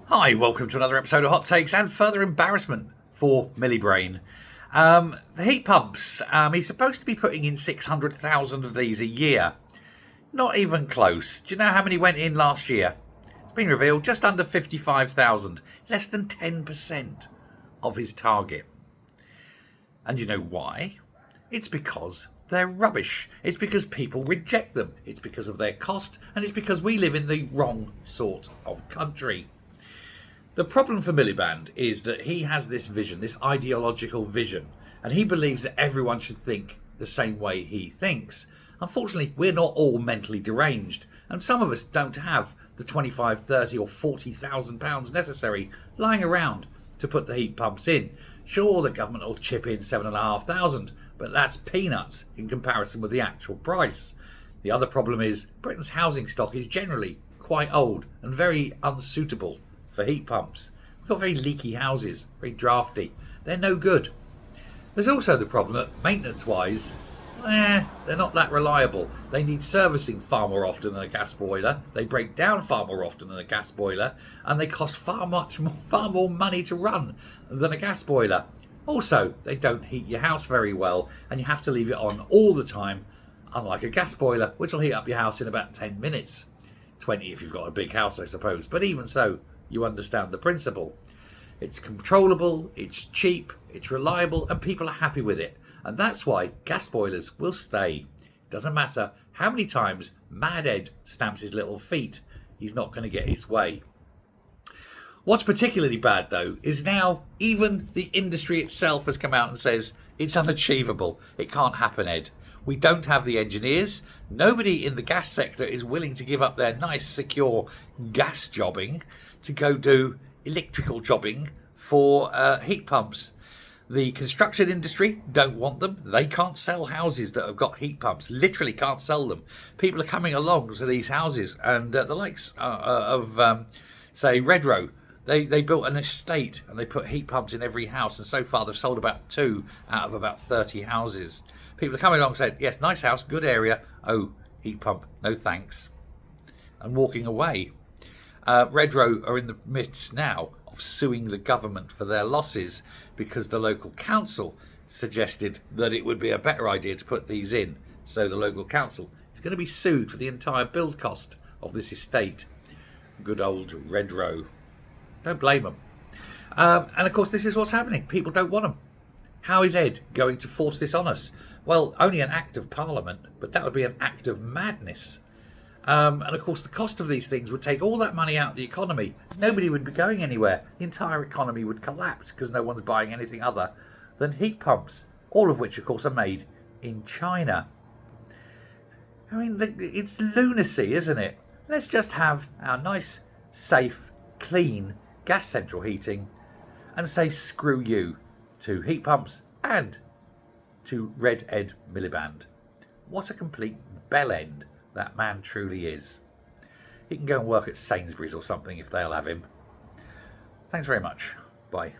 Hi, welcome to another episode of Hot Takes and further embarrassment for Miliband. The heat pumps, he's supposed to be putting in 600,000 of these a year. Not even close. Do you know how many went in last year? It's been revealed just under 55,000, less than 10% of his target. And you know why? It's because they're rubbish. It's because people reject them. It's because of their cost, and it's because we live in the wrong sort of country. The problem for Miliband is that he has this vision, this ideological vision, and he believes that everyone should think the same way he thinks. Unfortunately, we're not all mentally deranged, and some of us don't have the 25, 30 or 40,000 pounds necessary lying around to put the heat pumps in. Sure, the government will chip in 7,500, but that's peanuts in comparison with the actual price. The other problem is Britain's housing stock is generally quite old and very unsuitable for heat pumps. We've got very leaky houses, very drafty. They're no good. There's also the problem that maintenance-wise, they're not that reliable. They need servicing far more often than a gas boiler. They break down far more often than a gas boiler, and they cost far more money to run than a gas boiler. Also, they don't heat your house very well, and you have to leave it on all the time, unlike a gas boiler, which will heat up your house in about 10 minutes. 20 if you've got a big house, I suppose. But even so, you understand the principle. It's controllable, it's cheap, it's reliable, and people are happy with it. And that's why gas boilers will stay. It doesn't matter how many times Mad Ed stamps his little feet, he's not going to get his way. What's particularly bad, though, is now even the industry itself has come out and says it's unachievable. It can't happen, Ed. We don't have the engineers. Nobody in the gas sector is willing to give up their nice, secure gas jobbing to go do electrical jobbing for heat pumps. The construction industry don't want them. They can't sell houses that have got heat pumps. Literally can't sell them. People are coming along to these houses, and the likes of, say, Redrow, they built an estate and they put heat pumps in every house, and so far they've sold about 2 out of about 30 houses. People are coming along and saying, yes, nice house, good area. Oh, heat pump, no thanks. And walking away. Redrow are in the midst now of suing the government for their losses because the local council suggested that it would be a better idea to put these in. So the local council is going to be sued for the entire build cost of this estate. Good old Redrow. Don't blame them. And of course, this is what's happening. People don't want them. How is Ed going to force this on us? Well, only an act of parliament, but that would be an act of madness. And of course, the cost of these things would take all that money out of the economy. Nobody would be going anywhere. The entire economy would collapse because no one's buying anything other than heat pumps, all of which, of course, are made in China. I mean, it's lunacy, isn't it? Let's just have our nice, safe, clean gas central heating and say screw you to heat pumps and to Red Ed Miliband. What a complete bell end that man truly is. He can go and work at Sainsbury's or something if they'll have him. Thanks very much. Bye.